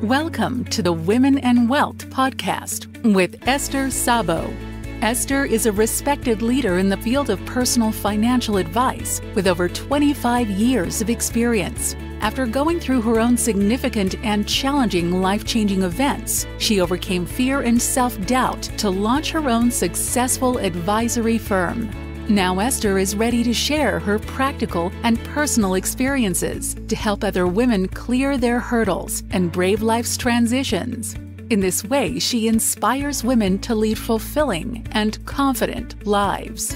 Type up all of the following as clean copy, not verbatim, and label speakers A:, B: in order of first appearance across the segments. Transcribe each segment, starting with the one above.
A: Welcome to the Women and Wealth podcast with Esther Szabo. Esther is a respected leader in the field of personal financial advice with over 25 years of experience. After going through her own significant and challenging life-changing events, she overcame fear and self-doubt to launch her own successful advisory firm. Now Esther is ready to share her practical and personal experiences to help other women clear their hurdles and brave life's transitions. In this way, she inspires women to lead fulfilling and confident lives.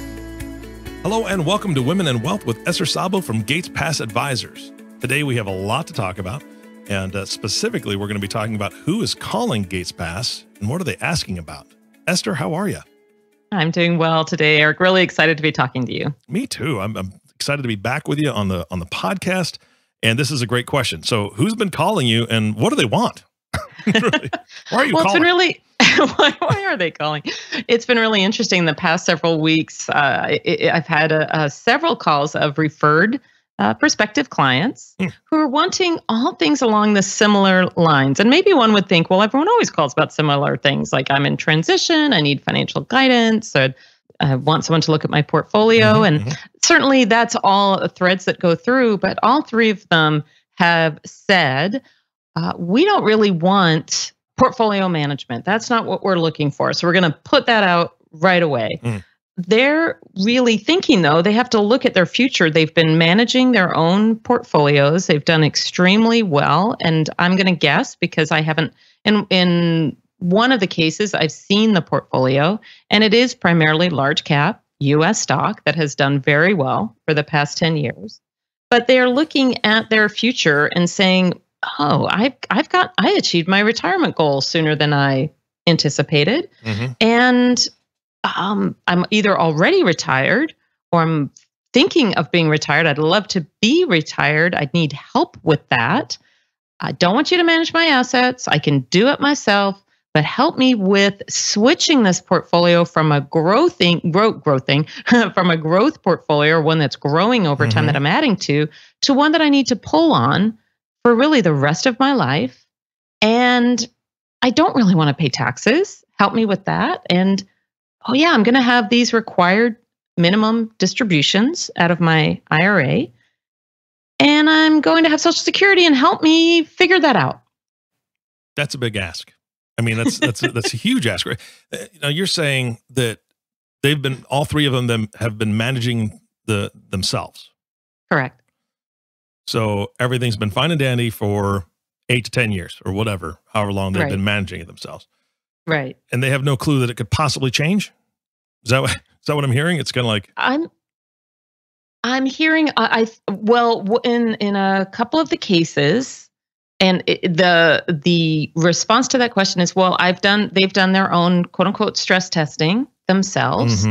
B: Hello and welcome to Women and Wealth with Esther Szabo from Gates Pass Advisors. Today we have a lot to talk about, and specifically we're going to be talking about who is calling Gates Pass and what are they asking about. Esther, how are you?
C: I'm doing well today, Eric. Really excited to be talking to you.
B: Me too. I'm excited to be back with you on the podcast, and this is a great question. So, who's been calling you, and what do they want? Really? Why are you calling?
C: It's been really. Why are they calling? It's been really interesting. The past several weeks, I've had several calls of referred prospective clients who are wanting all things along the similar lines. And maybe one would think, well, everyone always calls about similar things. Like I'm in transition, I need financial guidance, or I want someone to look at my portfolio. Certainly that's all threads that go through, but all three of them have said, we don't really want portfolio management. That's not what we're looking for. So we're going to put that out right away. They're really thinking, though, they have to look at their future. They've been managing their own portfolios. They've done extremely well. And I'm going to guess, because I haven't, in one of the cases, I've seen the portfolio, and it is primarily large cap US stock that has done very well for the past 10 years. But they're looking at their future and saying, oh, I achieved my retirement goal sooner than I anticipated. And I'm either already retired or I'm thinking of being retired. I'd love to be retired. I'd need help with that. I don't want you to manage my assets. I can do it myself, but help me with switching this portfolio from a growth from a growth portfolio, one that's growing over time that I'm adding to one that I need to pull on for really the rest of my life. And I don't really want to pay taxes. Help me with that. And oh yeah, I'm going to have these required minimum distributions out of my IRA, and I'm going to have Social Security, and help me figure that out.
B: That's a big ask. I mean, that's a huge ask. Now you're saying that all three of them have been managing themselves.
C: Correct.
B: So everything's been fine and dandy for 8 to 10 years or whatever, however long they've been managing it themselves.
C: Right.
B: And they have no clue that it could possibly change. Is that what I'm hearing? It's kind of like I'm hearing in a couple of the cases, and the response to that question is, well, they've done their own quote unquote stress testing themselves,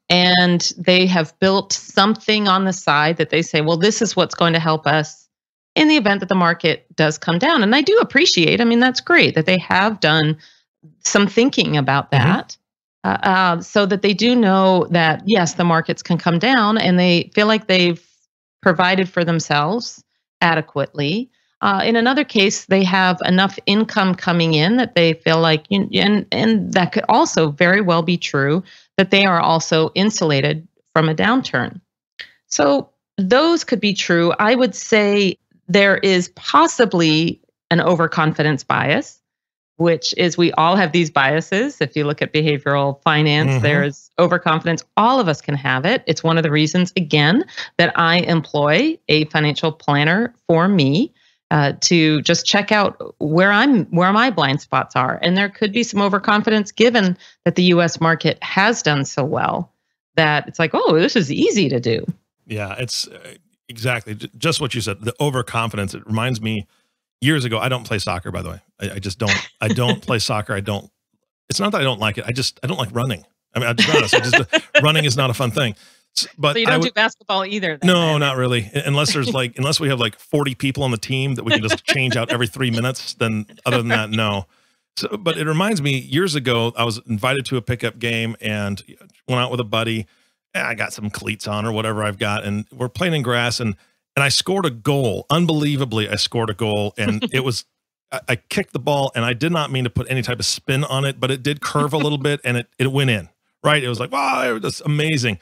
B: and they have built something on the side that they say, well, this is what's going to help us in the event that the market does come down. And I do appreciate, I mean, that's great that they have done some thinking about that, so that they do know that, yes, the markets can come down, and they feel like they've provided for themselves adequately. In another case, they have enough income coming in that they feel like, and that could also very well be true, that they are also insulated from a downturn. So those could be true. I would say there is possibly an overconfidence bias, which is, we all have these biases. If you look at behavioral finance, there's overconfidence. All of us can have it. It's one of the reasons, again, that I employ a financial planner for me to just check out where my blind spots are. And there could be some overconfidence given that the US market has done so well that it's like, oh, this is easy to do. Yeah, it's exactly just what you said. The overconfidence. It reminds me, years ago, I don't play soccer, by the way. I just don't. I don't play soccer. It's not that I don't like it. I don't like running. I mean, I'll be honest. Running is not a fun thing. But
C: so you don't do basketball either?
B: No, not really. Unless we have like 40 people on the team that we can just change out every 3 minutes. Then other than that, no. So, but it reminds me, years ago, I was invited to a pickup game and went out with a buddy. I got some cleats on or whatever I've got, and we're playing in grass, and I scored a goal. Unbelievably, I scored a goal, and it was I kicked the ball, and I did not mean to put any type of spin on it, but it did curve a little bit, and it went in, right? It was like, wow, it was just amazing.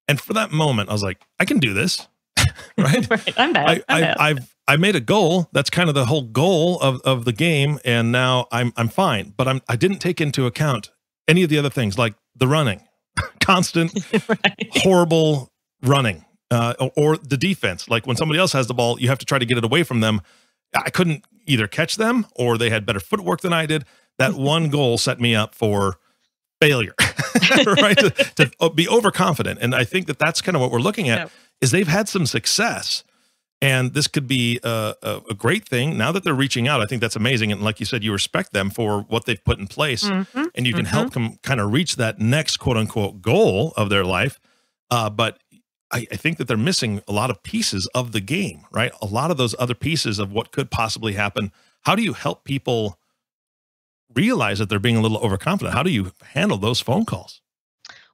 B: And for that moment, I was like, I can do this, right?
C: Right. I'm bad.
B: I made a goal. That's kind of the whole goal of the game, and now I'm fine. But I didn't take into account any of the other things, like the running, constant,
C: Right.
B: horrible running, or the defense. Like when somebody else has the ball, you have to try to get it away from them. I couldn't either catch them, or they had better footwork than I did. That one goal set me up for failure, right? To be overconfident. And I think that that's kind of what we're looking at, is they've had some success, and this could be a great thing now that they're reaching out. I think that's amazing. And like you said, you respect them for what they've put in place, and you can help them kind of reach that next quote unquote goal of their life. But I think that they're missing a lot of pieces of the game, right? A lot of those other pieces of what could possibly happen. How do you help people realize that they're being a little overconfident? How do you handle those phone calls?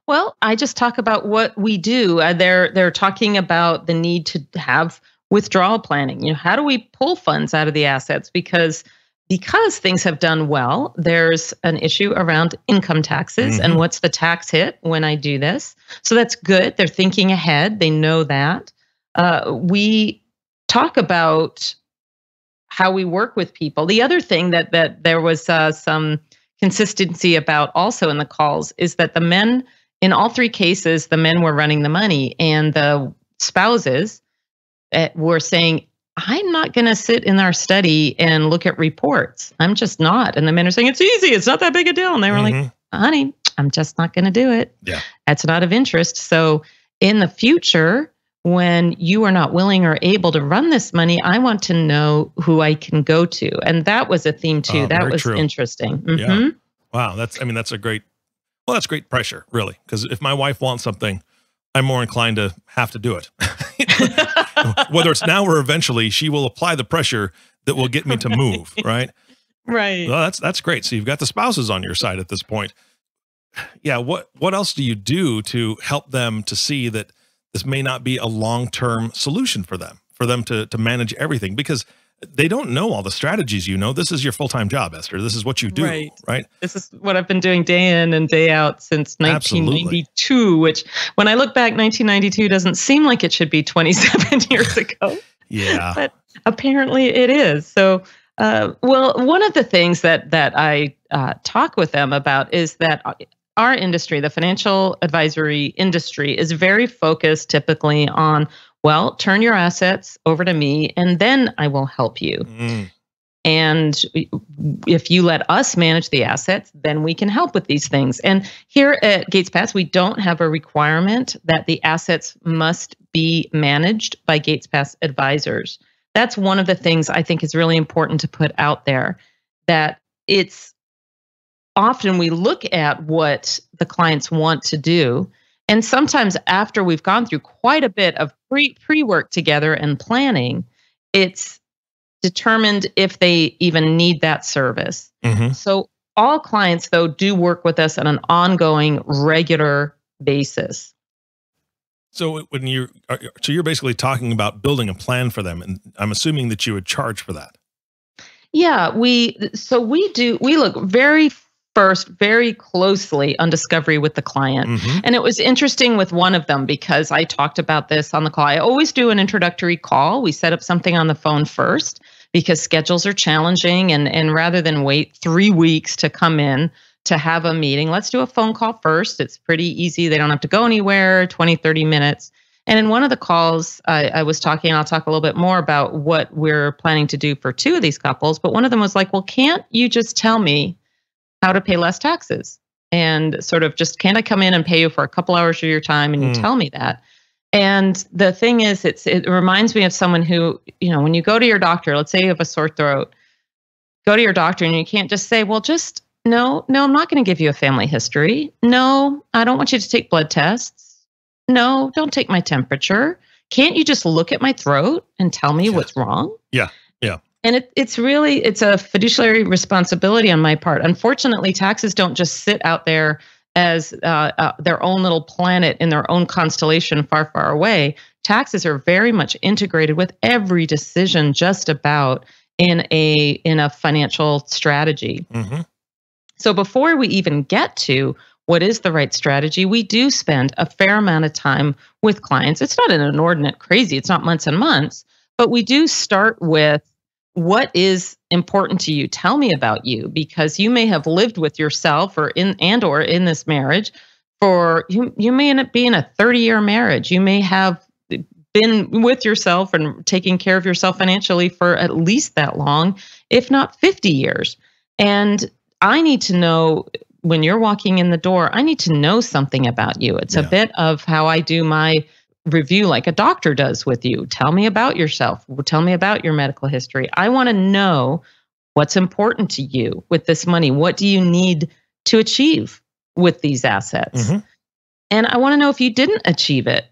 C: Well, I just talk about what we do. They're talking about the need to have withdrawal planning. How do we pull funds out of the assets? Because things have done well, there's an issue around income taxes and what's the tax hit when I do this. So that's good. They're thinking ahead. They know that. We talk about how we work with people. The other thing that there was some consistency about also in the calls is that the men, in all three cases, the men were running the money, and the spouses were saying, I'm not going to sit in our study and look at reports. I'm just not. And the men are saying, it's easy. It's not that big a deal. And they were like, honey, I'm just not going to do it.
B: Yeah.
C: That's not of interest. So in the future, when you are not willing or able to run this money, I want to know who I can go to. And that was a theme too. That was interesting.
B: Yeah. Wow. That's great pressure, really. Because if my wife wants something, I'm more inclined to have to do it. Whether it's now or eventually, she will apply the pressure that will get me to move, right?
C: Right.
B: Well, that's great. So you've got the spouses on your side at this point. Yeah. What else do you do to help them to see that this may not be a long-term solution for them to manage everything? Because they don't know all the strategies. This is your full-time job, Esther. This is what you do, right?
C: This is what I've been doing day in and day out since 1992, which when I look back, 1992 doesn't seem like it should be 27 years ago.
B: Yeah.
C: But apparently it is. So, well, one of the things that I talk with them about is that our industry, the financial advisory industry, is very focused typically on, well, turn your assets over to me and then I will help you. And if you let us manage the assets, then we can help with these things. And here at Gates Pass, we don't have a requirement that the assets must be managed by Gates Pass advisors. That's one of the things I think is really important to put out there, that it's often we look at what the clients want to do. And sometimes after we've gone through quite a bit of pre-work together and planning, it's determined if they even need that service. So all clients, though, do work with us on an ongoing, regular basis.
B: So when you're basically talking about building a plan for them, and I'm assuming that you would charge for that.
C: Yeah, we look very closely on discovery with the client. And it was interesting with one of them because I talked about this on the call. I always do an introductory call. We set up something on the phone first because schedules are challenging. And rather than wait 3 weeks to come in to have a meeting, let's do a phone call first. It's pretty easy. They don't have to go anywhere, 20, 30 minutes. And in one of the calls, I was talking, and I'll talk a little bit more about what we're planning to do for 2 of these couples. But one of them was like, well, can't you just tell me how to pay less taxes? And sort of just, can't I come in and pay you for a couple hours of your time and you tell me that? And the thing is, it reminds me of someone who, when you go to your doctor, let's say you have a sore throat, go to your doctor and you can't just say, well, no, I'm not going to give you a family history. No, I don't want you to take blood tests. No, don't take my temperature. Can't you just look at my throat and tell me what's wrong?
B: Yeah.
C: And it's a fiduciary responsibility on my part. Unfortunately, taxes don't just sit out there as their own little planet in their own constellation far, far away. Taxes are very much integrated with every decision just about in a financial strategy.
B: Mm-hmm.
C: So before we even get to what is the right strategy, we do spend a fair amount of time with clients. It's not an inordinate crazy, it's not months and months, but we do start with what is important to you. Tell me about you, because you may have lived with yourself or in this marriage for you may end up being a 30-year marriage. You may have been with yourself and taking care of yourself financially for at least that long, if not 50 years. And I need to know, when you're walking in the door, I need to know something about you. It's a bit of how I do my review, like a doctor does with you. Tell me about yourself. Tell me about your medical history. I want to know what's important to you with this money. What do you need to achieve with these assets?
B: Mm-hmm.
C: And I want to know, if you didn't achieve it,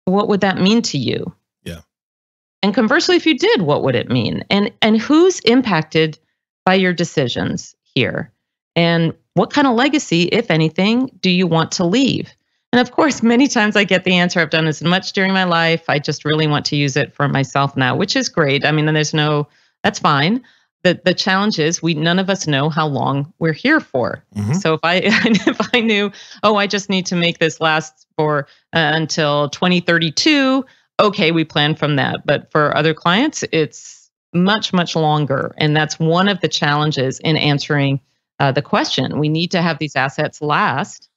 C: what would that mean to you?
B: Yeah.
C: And conversely, if you did, what would it mean? And who's impacted by your decisions here? And what kind of legacy, if anything, do you want to leave? And of course, many times I get the answer, I've done this much during my life, I just really want to use it for myself now, which is great. I mean, that's fine. The challenge is none of us know how long we're here for.
B: Mm-hmm.
C: So if I knew, I just need to make this last for until 2032, okay, we plan from that. But for other clients, it's much, much longer. And that's one of the challenges in answering the question. We need to have these assets last,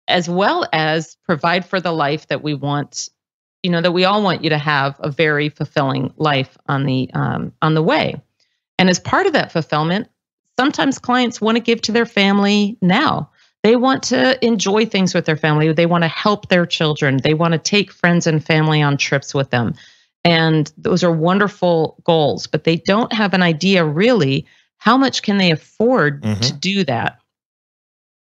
C: as well as provide for the life that we want, that we all want you to have a very fulfilling life on the way. And as part of that fulfillment, sometimes clients want to give to their family now. They want to enjoy things with their family. They want to help their children. They want to take friends and family on trips with them. And those are wonderful goals, but they don't have an idea really how much can they afford to do that.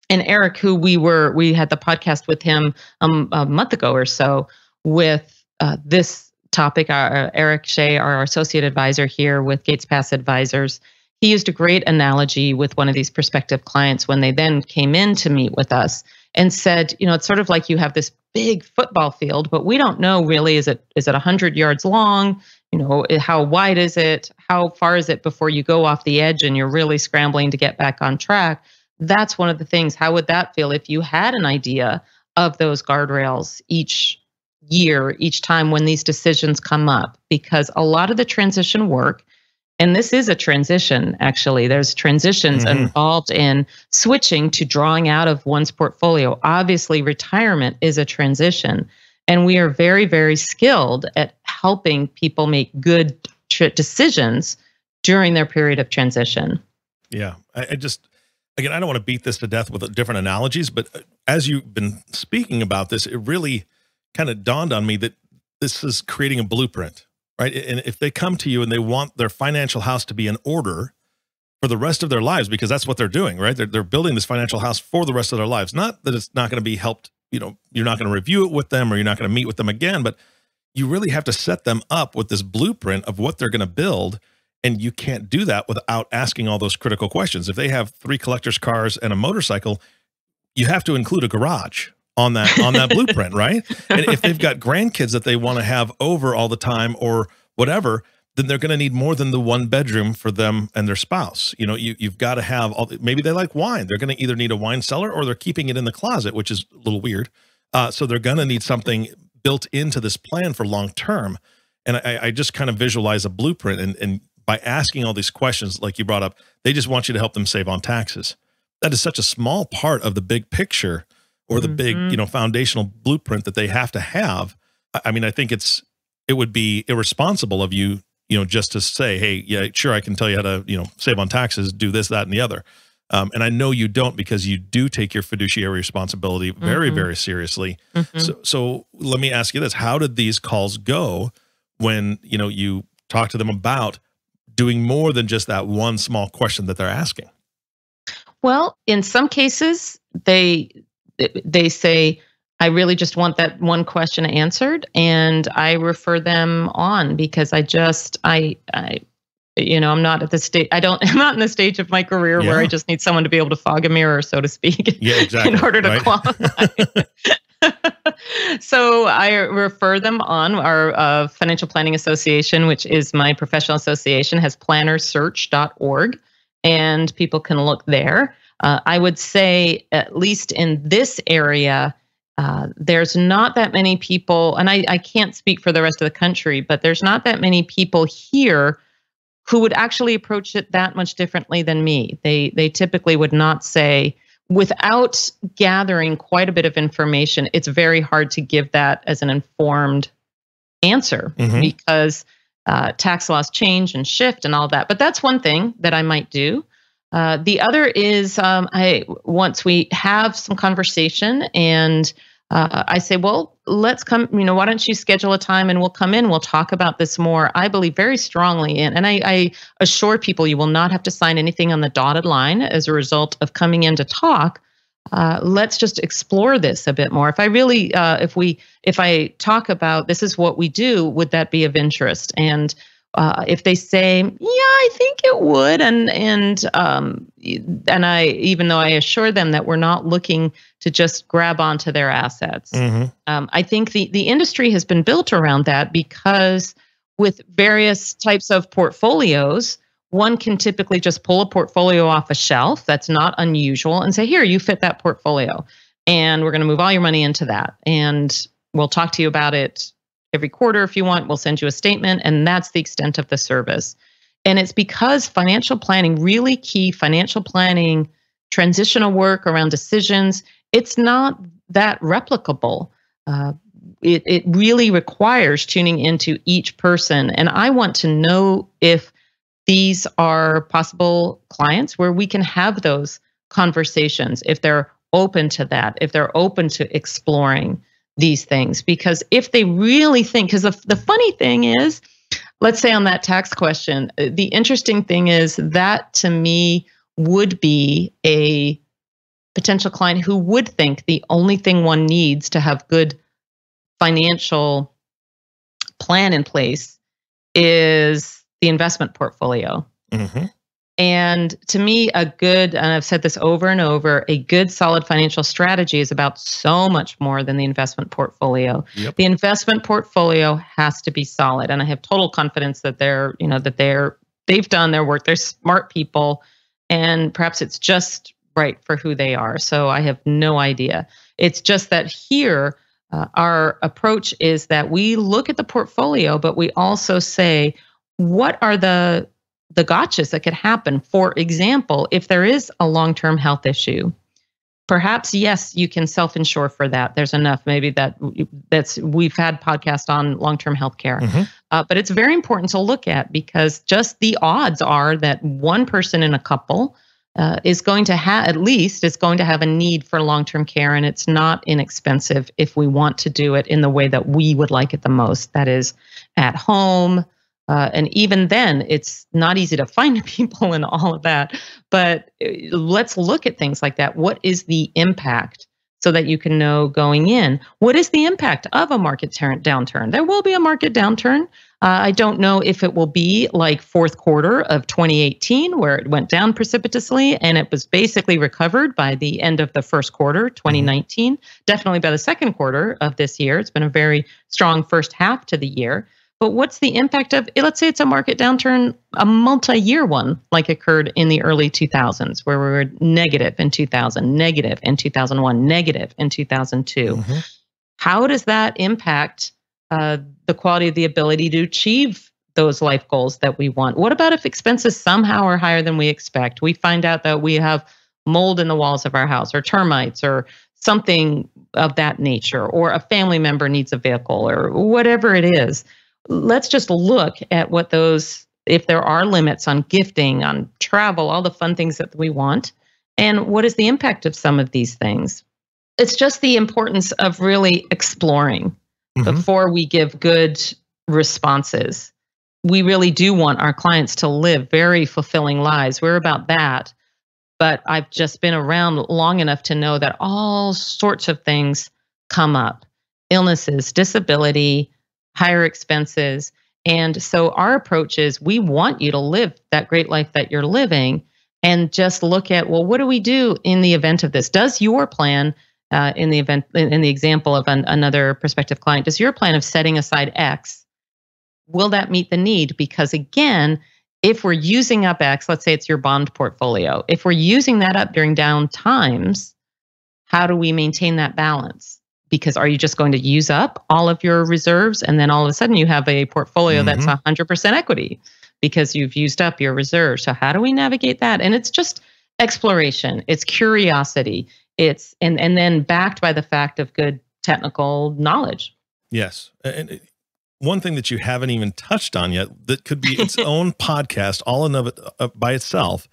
C: And Eric, who we had the podcast with him a month ago or so with this topic, Eric Shea, our associate advisor here with Gates Pass Advisors, he used a great analogy with one of these prospective clients when they then came in to meet with us and said, it's sort of like you have this big football field, but we don't know really, is it 100 yards long? How wide is it? How far is it before you go off the edge and you're really scrambling to get back on track? That's one of the things. How would that feel if you had an idea of those guardrails each year, each time when these decisions come up? Because a lot of the transition work, and this is a transition, actually, there's transitions involved in switching to drawing out of one's portfolio. Obviously, retirement is a transition. And we are very, very skilled at helping people make good decisions during their period of transition.
B: Yeah. Again, I don't want to beat this to death with different analogies, but as you've been speaking about this, it really kind of dawned on me that this is creating a blueprint, right? And if they come to you and they want their financial house to be in order for the rest of their lives, because that's what they're doing, right? They're building this financial house for the rest of their lives. Not that it's not going to be helped, you're not going to review it with them or you're not going to meet with them again, but you really have to set them up with this blueprint of what they're going to build. And you can't do that without asking all those critical questions. If they have 3 collector's cars and a motorcycle, you have to include a garage on that blueprint, right? And if they've got grandkids that they want to have over all the time or whatever, then they're going to need more than the 1 bedroom for them and their spouse. You've got to have maybe they like wine. They're going to either need a wine cellar or they're keeping it in the closet, which is a little weird. So they're going to need something built into this plan for long term. And I just kind of visualize a blueprint, and by asking all these questions, like you brought up, they just want you to help them save on taxes. That is such a small part of the big picture or the big, foundational blueprint that they have to have. I mean, I think it would be irresponsible of you, just to say, hey, yeah, sure, I can tell you how to, save on taxes, do this, that, and the other. And I know you don't, because you do take your fiduciary responsibility very, very seriously. So let me ask you this. How did these calls go when, you talk to them about doing more than just that one small question that they're asking?
C: Well, in some cases, they say, I really just want that one question answered, and I refer them on because I'm not at the stage. I'm not in the stage of my career where I just need someone to be able to fog a mirror, so to speak,
B: exactly,
C: in order to qualify. So I refer them on. Our Financial Planning Association, which is my professional association, has plannersearch.org, and people can look there. I would say, at least in this area, there's not that many people, and I can't speak for the rest of the country, but there's not that many people here who would actually approach it that much differently than me. They typically would not say, without gathering quite a bit of information, it's very hard to give that as an informed answer because tax laws change and shift and all that. But that's one thing that I might do. The other is once we have some conversation and I say, well, let's come, why don't you schedule a time and we'll come in, we'll talk about this more. I believe very strongly in, and I assure people you will not have to sign anything on the dotted line as a result of coming in to talk. Let's just explore this a bit more. If I really, if I talk about this is what we do, would that be of interest? And if they say, yeah, I think it would, and I, even though I assure them that we're not looking to just grab onto their assets, I think the industry has been built around that because with various types of portfolios, one can typically just pull a portfolio off a shelf that's not unusual and say, here, you fit that portfolio, and we're going to move all your money into that, and we'll talk to you about it every quarter if you want. We'll send you a statement, and that's the extent of the service. And it's because financial planning, really key financial planning, transitional work around decisions, it's not that replicable. It really requires tuning into each person. And I want to know if these are possible clients where we can have those conversations, if they're open to that, if they're open to exploring these things. Because if they really think, because the funny thing is, let's say on that tax question, the interesting thing is that to me would be a potential client who would think the only thing one needs to have good financial plan in place is the investment portfolio. And to me, and I've said this over and over, a good solid financial strategy is about so much more than the investment portfolio. The investment portfolio has to be solid. And I have total confidence that they've done their work. They're smart people, and perhaps it's just right for who they are. So I have no idea. It's just that here, our approach is that we look at the portfolio, but we also say, what are the gotchas that could happen? For example, if there is a long-term health issue, perhaps, yes, you can self-insure for that. There's enough. Maybe we've had podcasts on long-term health care, but it's very important to look at because just the odds are that one person in a couple is going to have a need for long-term care, and it's not inexpensive if we want to do it in the way that we would like it the most. That is at home. And even then, it's not easy to find people and all of that. But let's look at things like that. What is the impact so that you can know going in? What is the impact of a market downturn? There will be a market downturn. I don't know if it will be like fourth quarter of 2018, where it went down precipitously and it was basically recovered by the end of the first quarter, 2019. Definitely by the second quarter of this year. It's been a very strong first half to the year. But what's the impact of, let's say it's a market downturn, a multi-year one, like occurred in the early 2000s, where we were negative in 2000, negative in 2001, negative in 2002. How does that impact the quality of the ability to achieve those life goals that we want? What about if expenses somehow are higher than we expect? We find out that we have mold in the walls of our house, or termites, or something of that nature, or a family member needs a vehicle, or whatever it is. Let's just look at what if there are limits on gifting, on travel, all the fun things that we want, and what is the impact of some of these things. It's just the importance of really exploring before we give good responses. We really do want our clients to live very fulfilling lives. We're about that. But I've just been around long enough to know that all sorts of things come up. Illnesses, disability, higher expenses. And so our approach is we want you to live that great life that you're living, and just look at, well, what do we do in the event of this? Does your plan in the event, in the example of another prospective client, does your plan of setting aside X, will that meet the need? Because again, if we're using up X, let's say it's your bond portfolio, if we're using that up during down times, how do we maintain that balance? Because are you just going to use up all of your reserves and then all of a sudden you have a portfolio that's 100% equity because you've used up your reserves? So how do we navigate that? And it's just exploration, it's curiosity, it's and then backed by the fact of good technical knowledge.
B: Yes. And one thing that you haven't even touched on yet that could be its own podcast all in of it by itself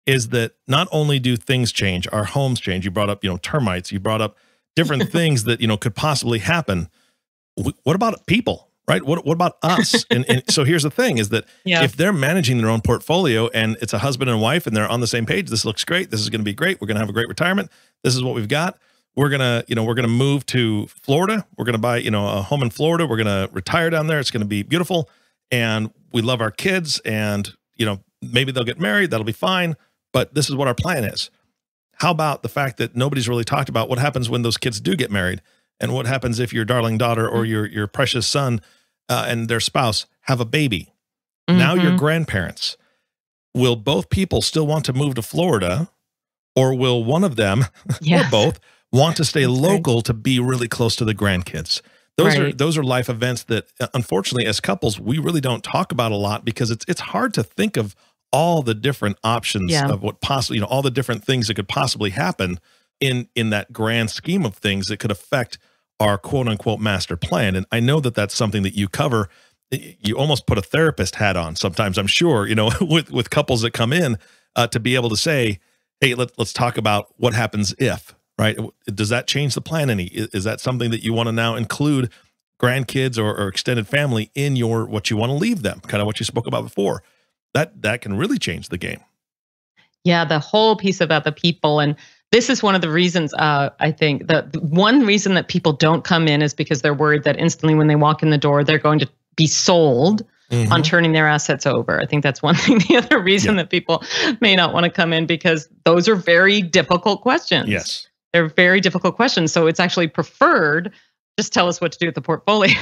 B: is that not only do things change, our homes change. You brought up, termites, you brought up different things that, could possibly happen. What about people, right? What about us? And so here's the thing is that if they're managing their own portfolio and it's a husband and wife and they're on the same page, this looks great. This is going to be great. We're going to have a great retirement. This is what we've got. We're going to move to Florida. We're going to buy, a home in Florida. We're going to retire down there. It's going to be beautiful. And we love our kids and, maybe they'll get married. That'll be fine. But this is what our plan is. How about the fact that nobody's really talked about what happens when those kids do get married and what happens if your darling daughter or your precious son and their spouse have a baby? Now you're grandparents. Will both people still want to move to Florida, or will one of them or both want to stay local to be really close to the grandkids? Those are life events that unfortunately as couples, we really don't talk about a lot because it's hard to think of all the different options of what possibly, all the different things that could possibly happen in that grand scheme of things that could affect our quote unquote master plan. And I know that that's something that you cover. You almost put a therapist hat on sometimes, I'm sure, with couples that come in to be able to say, hey, let's talk about what happens if, right? Does that change the plan any? Is that something that you want to now include grandkids or extended family in what you want to leave them, kind of what you spoke about before? That can really change the game.
C: Yeah, the whole piece about the people. And this is one of the reasons I think that one reason that people don't come in is because they're worried that instantly when they walk in the door, they're going to be sold on turning their assets over. I think that's one thing. The other reason that people may not want to come in because those are very difficult questions.
B: Yes.
C: They're very difficult questions. So it's actually preferred, just tell us what to do with the portfolio.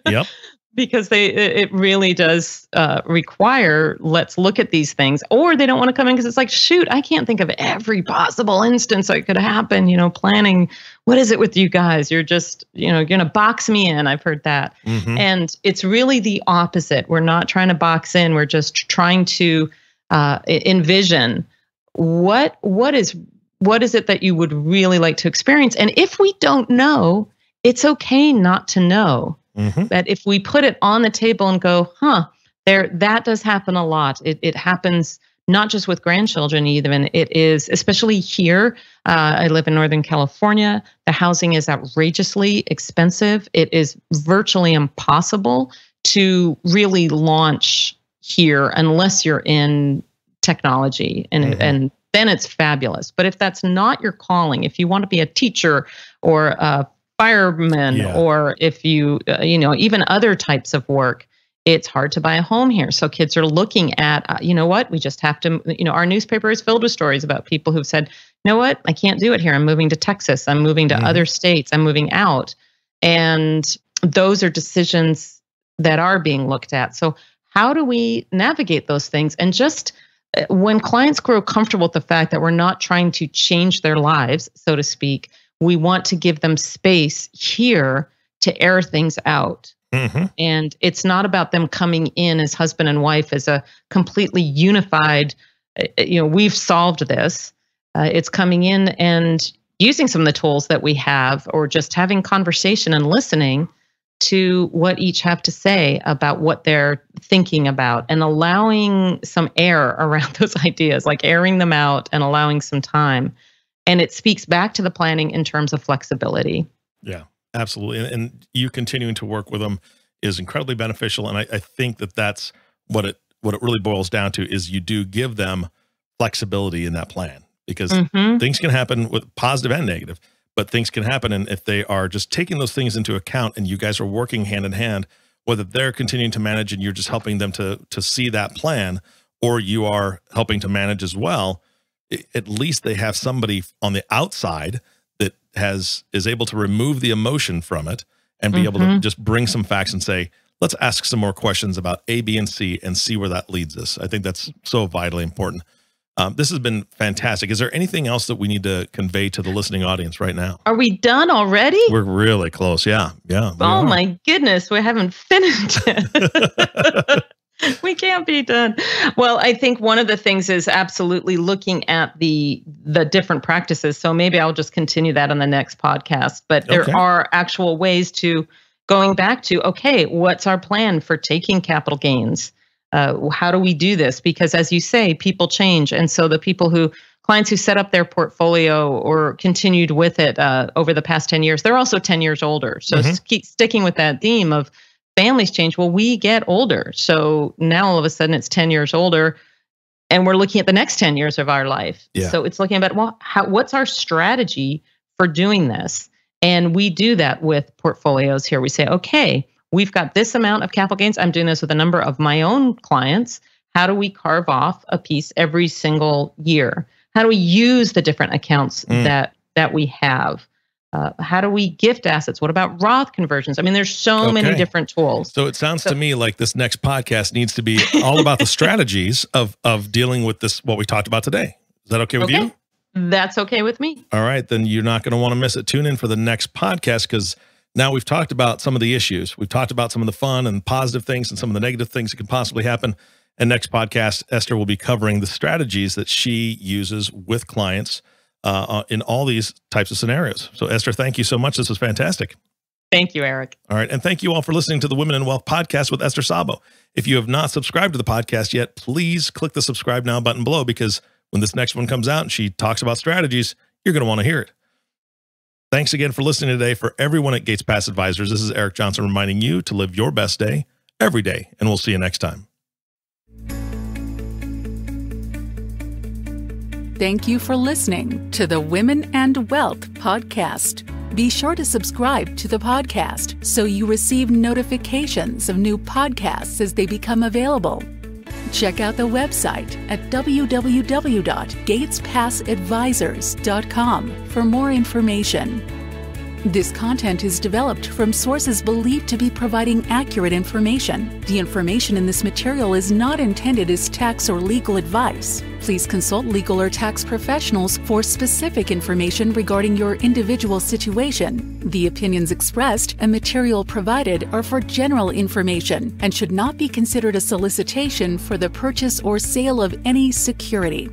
B: Yep.
C: Because it really does require, let's look at these things. Or they don't want to come in because it's like, shoot, I can't think of every possible instance that could happen, planning. What is it with you guys? You're just, you're going to box me in. I've heard that. And it's really the opposite. We're not trying to box in. We're just trying to envision what is it that you would really like to experience. And if we don't know, it's okay not to know. That if we put it on the table and go, that does happen a lot. It happens not just with grandchildren even. It is, especially here, I live in Northern California. The housing is outrageously expensive. It is virtually impossible to really launch here unless you're in technology. And then it's fabulous. But if that's not your calling, if you want to be a teacher or a firemen, or if you, even other types of work, it's hard to buy a home here. So kids are looking at, what, we just have to, our newspaper is filled with stories about people who've said, you know what, I can't do it here. I'm moving to Texas. I'm moving to other states. I'm moving out. And those are decisions that are being looked at. So how do we navigate those things? And just when clients grow comfortable with the fact that we're not trying to change their lives, so to speak, we want to give them space here to air things out. And it's not about them coming in as husband and wife as a completely unified, we've solved this. It's coming in and using some of the tools that we have, or just having conversation and listening to what each have to say about what they're thinking about, and allowing some air around those ideas, like airing them out and allowing some time. And it speaks back to the planning in terms of flexibility.
B: Yeah, absolutely. And you continuing to work with them is incredibly beneficial. And I think that that's what it really boils down to, is you do give them flexibility in that plan, because things can happen with positive and negative, but things can happen. And if they are just taking those things into account and you guys are working hand in hand, whether they're continuing to manage and you're just helping them to see that plan, or you are helping to manage as well, at least they have somebody on the outside that is able to remove the emotion from it and be able to just bring some facts and say, let's ask some more questions about A, B, and C and see where that leads us. I think that's so vitally important. This has been fantastic. Is there anything else that we need to convey to the listening audience right now?
C: Are we done already?
B: We're really close. Yeah.
C: Oh my goodness. We haven't finished it. We can't be done. Well, I think one of the things is absolutely looking at the different practices. So maybe I'll just continue that on the next podcast. But there are actual ways to going back to, okay, what's our plan for taking capital gains? How do we do this? Because as you say, people change. And so the clients who set up their portfolio or continued with it over the past 10 years, they're also 10 years older. So keep sticking with that theme of families change. Well, we get older. So now all of a sudden it's 10 years older and we're looking at the next 10 years of our life. Yeah. So it's looking at, well, what's our strategy for doing this? And we do that with portfolios here. We say, okay, we've got this amount of capital gains. I'm doing this with a number of my own clients. How do we carve off a piece every single year? How do we use the different accounts that we have? How do we gift assets? What about Roth conversions? I mean, there's so many different tools.
B: So it sounds to me like this next podcast needs to be all about the strategies of dealing with this, what we talked about today. Is that okay with you?
C: That's okay with me.
B: All right, then you're not going to want to miss it. Tune in for the next podcast because now we've talked about some of the issues. We've talked about some of the fun and positive things and some of the negative things that can possibly happen. And next podcast, Esther will be covering the strategies that she uses with clients in all these types of scenarios. So Esther, thank you so much. This was fantastic.
C: Thank you, Eric.
B: All right. And thank you all for listening to the Women in Wealth podcast with Esther Szabo. If you have not subscribed to the podcast yet, please click the subscribe now button below because when this next one comes out and she talks about strategies, you're going to want to hear it. Thanks again for listening today. For everyone at Gates Pass Advisors, this is Eric Johnson reminding you to live your best day every day. And we'll see you next time.
A: Thank you for listening to the Women and Wealth podcast. Be sure to subscribe to the podcast so you receive notifications of new podcasts as they become available. Check out the website at www.gatespassadvisors.com for more information. This content is developed from sources believed to be providing accurate information. The information in this material is not intended as tax or legal advice. Please consult legal or tax professionals for specific information regarding your individual situation. The opinions expressed and material provided are for general information and should not be considered a solicitation for the purchase or sale of any security.